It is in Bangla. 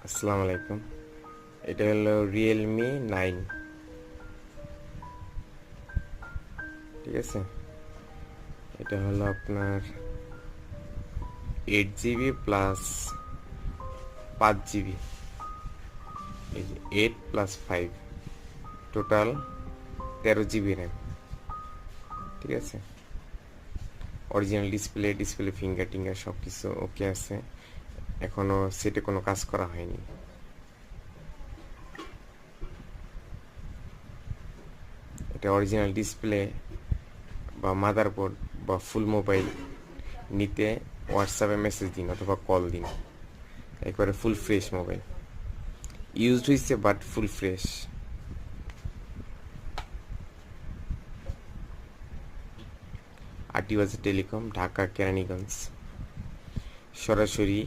আসসালামু আলাইকুম। এটা হলো রিয়েলমি 9। ঠিক আছে, এটা হলো আপনার 8 জিবি প্লাস 5 জিবি, এই যে 8+5, টোটাল 13 জিবি র্যাম। ঠিক আছে, অরিজিনাল ডিসপ্লে ফিঙ্গার টিঙ্গার সব কিছু ওকে আছে। এখনো সেটে কোনো কাজ করা হয়নি। এটা অরিজিনাল ডিসপ্লে বা মাদারবোর্ড বা ফুল মোবাইল নিতে হোয়াটসঅ্যাপে মেসেজ দিন অথবা কল দিন। একবারে ফুল ফ্রেশ মোবাইল, ইউজড হয়েছে বাট ফুল ফ্রেশ। আরটি বাজার টেলিকম, ঢাকা কেরানীগঞ্জ। সরাসরি